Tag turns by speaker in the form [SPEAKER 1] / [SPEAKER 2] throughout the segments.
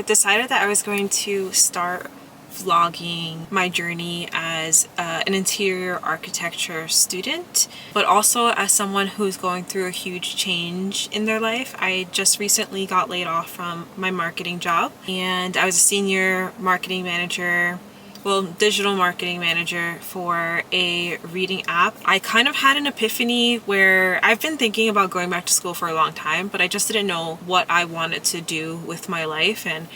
[SPEAKER 1] I decided that I was going to start vlogging my journey as an interior architecture student, but also as someone who's going through a huge change in their life. I just recently got laid off from my marketing job, and I was a senior marketing manager, well, digital marketing manager for a reading app. I kind of had an epiphany where I've been thinking about going back to school for a long time, but I just didn't know what I wanted to do with my life, and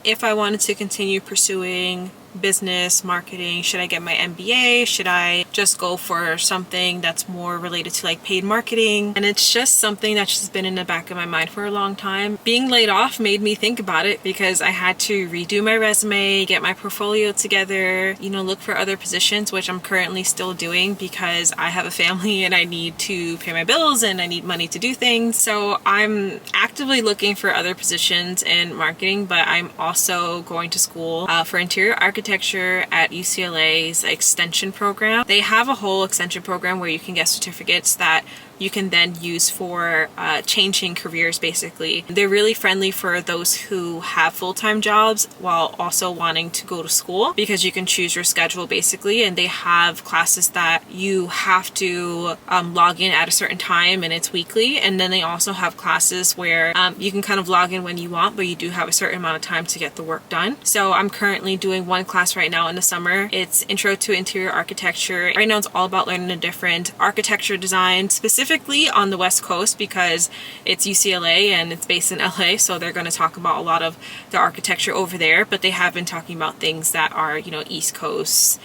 [SPEAKER 1] if I wanted to continue pursuing business marketing. Should I get my MBA? Should I just go for something that's more related to like paid marketing? And it's just something that's just been in the back of my mind for a long time. Being laid off made me think about it because I had to redo my resume, get my portfolio together, look for other positions, which I'm currently still doing because I have a family and I need to pay my bills and I need money to do things. So I'm actively looking for other positions in marketing, but I'm also going to school for interior architecture at UCLA's Extension program. They have a whole extension program where you can get certificates that you can then use for changing careers, basically. They're really friendly for those who have full-time jobs while also wanting to go to school, because you can choose your schedule basically, and they have classes that you have to log in at a certain time and it's weekly, and then they also have classes where you can kind of log in when you want, but you do have a certain amount of time to get the work done. So I'm currently doing one class right now in the summer. It's Intro to Interior Architecture. Right now it's all about learning a different architecture design, specifically on the West Coast, because it's UCLA and it's based in LA, so they're going to talk about a lot of the architecture over there, but they have been talking about things that are, East Coast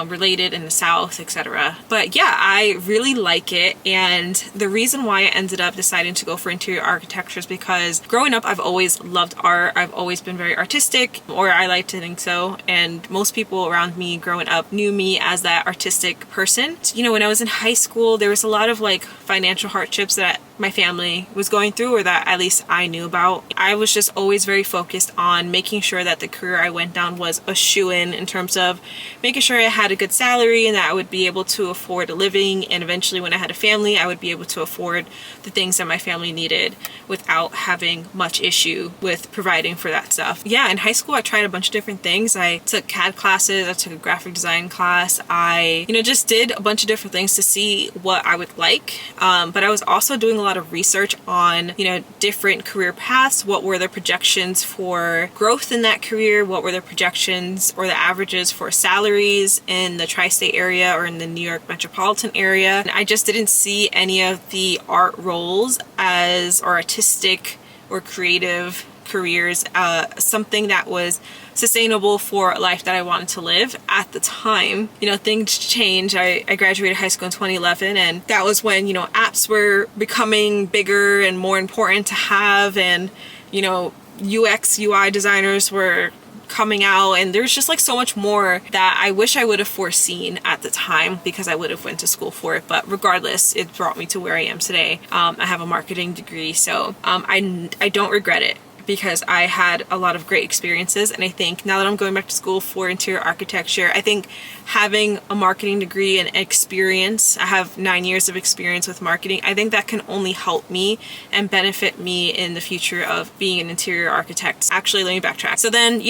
[SPEAKER 1] related in the South, etc. But yeah, I really like it, and the reason why I ended up deciding to go for interior architecture is because growing up I've always loved art. I've always been very artistic, or I like to think so, and most people around me growing up knew me as that artistic person. When I was in high school, there was a lot of like financial hardships that my family was going through, or that at least I knew about. I was just always very focused on making sure that the career I went down was a shoo-in terms of making sure I had a good salary and that I would be able to afford a living, and eventually when I had a family I would be able to afford the things that my family needed without having much issue with providing for that stuff. Yeah, in high school I tried a bunch of different things. I took CAD classes, I took a graphic design class, I just did a bunch of different things to see what I would like, but I was also doing a lot of research on different career paths. What were the projections for growth in that career? What were the projections or the averages for salaries in the tri-state area or in the New York metropolitan area? And I just didn't see any of the art roles as, or artistic or creative careers, something that was sustainable for a life that I wanted to live at the time. Things change. I graduated high school in 2011, and that was when apps were becoming bigger and more important to have, and UX UI designers were coming out, and there's just like so much more that I wish I would have foreseen at the time, because I would have went to school for it. But regardless, it brought me to where I am today. I have a marketing degree, so I don't regret it, because I had a lot of great experiences. And I think now that I'm going back to school for interior architecture, I think having a marketing degree and experience, I have 9 years of experience with marketing, I think that can only help me and benefit me in the future of being an interior architect. Actually, let me backtrack. So then,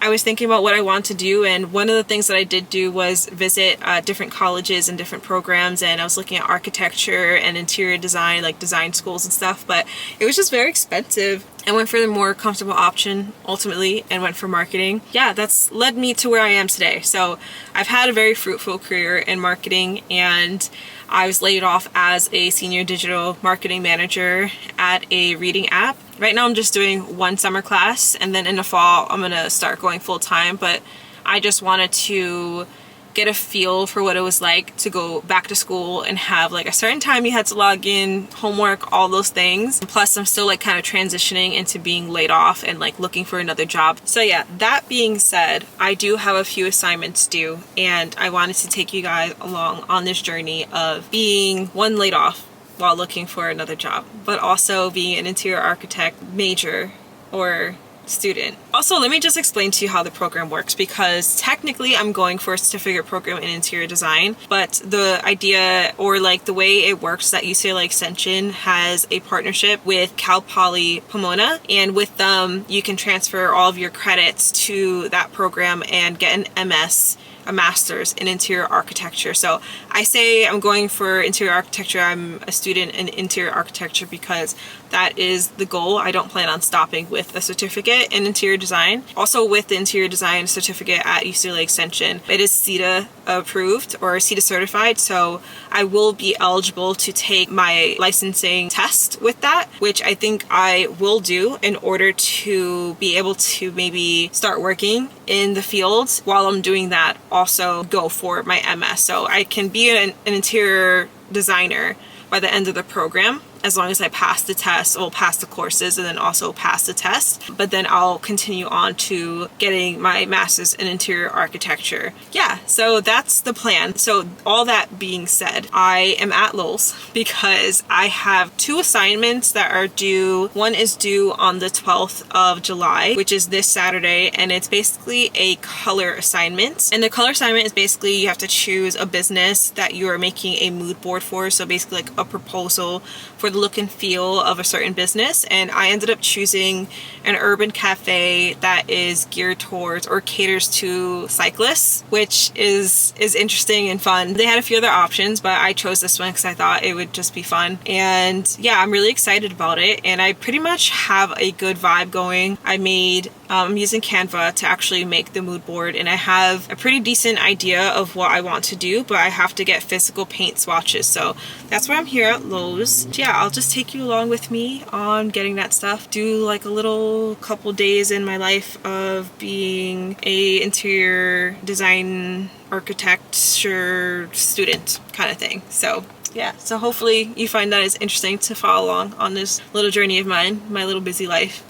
[SPEAKER 1] I was thinking about what I want to do, and one of the things that I did do was visit different colleges and different programs, and I was looking at architecture and interior design, like design schools and stuff, but it was just very expensive. I went for the more comfortable option ultimately and went for marketing. Yeah, that's led me to where I am today. So I've had a very fruitful career in marketing, and I was laid off as a senior digital marketing manager at a reading app. Right now I'm just doing one summer class, and then in the fall I'm gonna start going full-time, but I just wanted to get a feel for what it was like to go back to school and have like a certain time you had to log in, homework, all those things. Plus I'm still like kind of transitioning into being laid off and like looking for another job. So yeah, that being said, I do have a few assignments due, and I wanted to take you guys along on this journey of being one, laid off while looking for another job, but also being an interior architect major or student. Also, let me just explain to you how the program works, because technically I'm going for a certificate program in interior design, but the idea, or like the way it works, that UCLA Extension has a partnership with Cal Poly Pomona, and with them you can transfer all of your credits to that program and get an MS, a master's in interior architecture. So I say I'm going for interior architecture. I'm a student in interior architecture because that is the goal. I don't plan on stopping with a certificate in interior design. Also, with the interior design certificate at UCLA Extension, it is CETA approved or CETA certified, so I will be eligible to take my licensing test with that, which I think I will do in order to be able to maybe start working in the field while I'm doing that. Also go for my MS, so I can be an interior designer by the end of the program, as long as I pass the test, or pass the courses, and then also pass the test. But then I'll continue on to getting my master's in interior architecture. Yeah, so that's the plan. So all that being said, I am at Lowell's because I have 2 assignments that are due. One is due on the 12th of July, which is this Saturday, and it's basically a color assignment. And the color assignment is basically you have to choose a business that you are making a mood board for. So basically like a proposal for the look and feel of a certain business, and I ended up choosing an urban cafe that is geared towards or caters to cyclists, which is interesting and fun. They had a few other options, but I chose this one because I thought it would just be fun. And yeah, I'm really excited about it, and I pretty much have a good vibe going. I'm using Canva to actually make the mood board, and I have a pretty decent idea of what I want to do, but I have to get physical paint swatches. So that's why I'm here at Lowe's. Yeah, I'll just take you along with me on getting that stuff. Do like a little couple days in my life of being a interior design architecture student kind of thing. So yeah, so hopefully you find that it's interesting to follow along on this little journey of mine, my little busy life.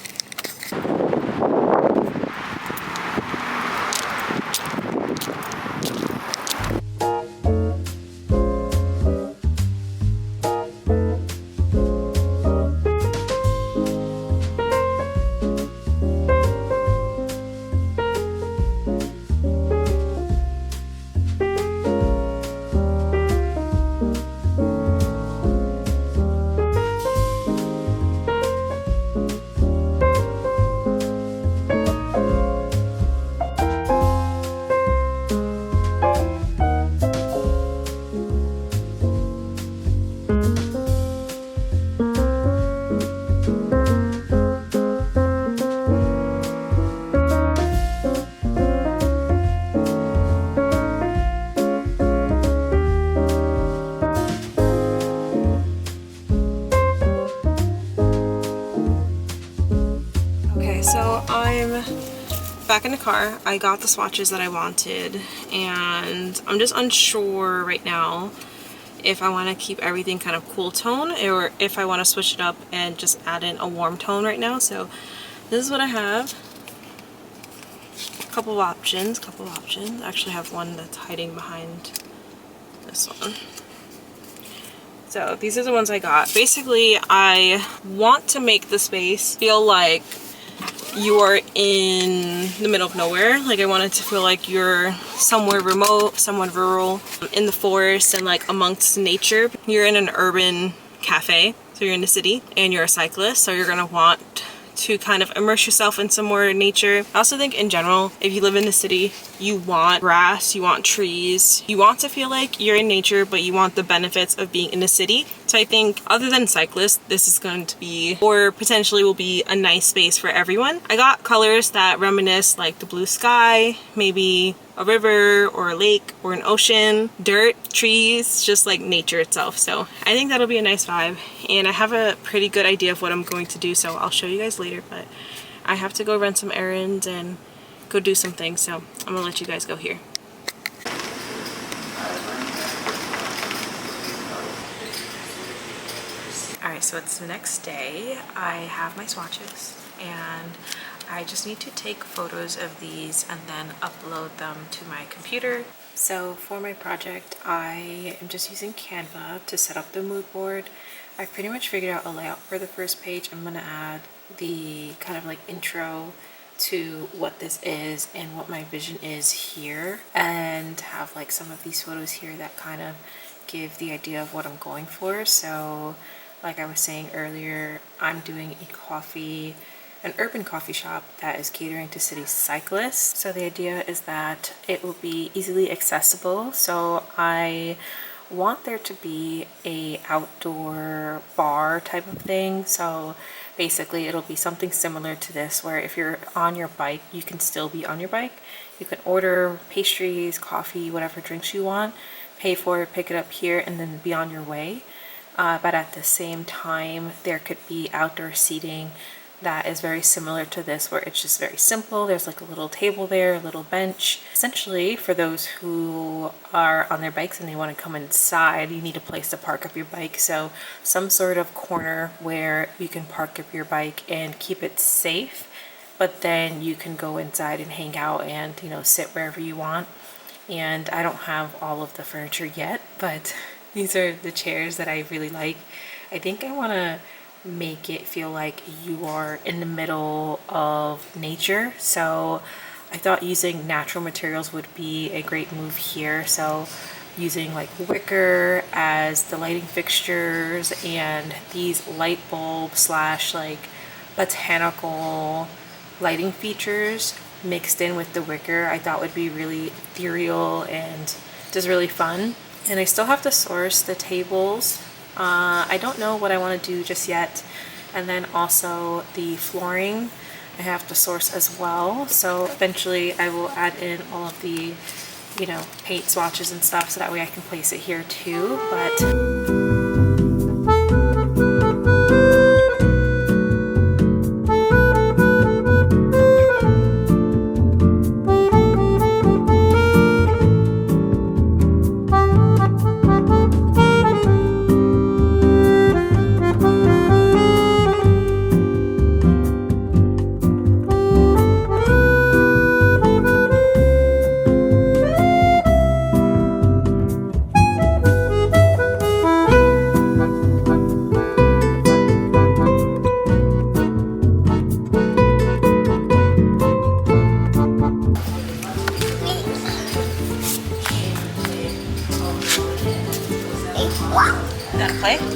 [SPEAKER 1] So I'm back in the car. I got the swatches that I wanted, and I'm just unsure right now if I want to keep everything kind of cool tone or if I want to switch it up and just add in a warm tone right now. So this is what I have. A couple of options. I actually have one that's hiding behind this one. So these are the ones I got. Basically, I want to make the space feel like you are in the middle of nowhere. Like I want it to feel like you're somewhere remote, somewhere rural, in the forest and like amongst nature. You're in an urban cafe, so you're in the city, and you're a cyclist, so you're gonna want to kind of immerse yourself in some more nature. I also think in general, if you live in the city, you want grass, you want trees, you want to feel like you're in nature, but you want the benefits of being in the city. So I think other than cyclists, this is going to be, or potentially will be, a nice space for everyone. I got colors that reminisce like the blue sky, maybe a river or a lake or an ocean, dirt, trees, just like nature itself. So I think that'll be a nice vibe, and I have a pretty good idea of what I'm going to do, so I'll show you guys later. But I have to go run some errands and go do some things, so I'm gonna let you guys go here. Alright, so it's the next day. I have my swatches, and I just need to take photos of these and then upload them to my computer. So for my project, I am just using Canva to set up the mood board. I've pretty much figured out a layout for the first page. I'm gonna add the kind of like intro to what this is and what my vision is here, and have like some of these photos here that kind of give the idea of what I'm going for. So like I was saying earlier, I'm doing an urban coffee shop that is catering to city cyclists. So the idea is that it will be easily accessible. So I want there to be a outdoor bar type of thing. So basically it'll be something similar to this, where if you're on your bike, you can still be on your bike. You can order pastries, coffee, whatever drinks you want, pay for it, pick it up here, and then be on your way. But at the same time, there could be outdoor seating that is very similar to this, where it's just very simple. There's like a little table there, a little bench. Essentially, for those who are on their bikes and they want to come inside, you need a place to park up your bike. So some sort of corner where you can park up your bike and keep it safe, but then you can go inside and hang out and, you know, sit wherever you want. And I don't have all of the furniture yet, but these are the chairs that I really like. I think I want to make it feel like you are in the middle of nature. So I thought using natural materials would be a great move here. So using like wicker as the lighting fixtures and these light bulb slash like botanical lighting features mixed in with the wicker, I thought would be really ethereal and just really fun. And I still have to source the tables. I don't know what I want to do just yet. And then also the flooring I have to source as well. So eventually I will add in all of the, you know, paint swatches and stuff, so that way I can place it here too. But you gotta play?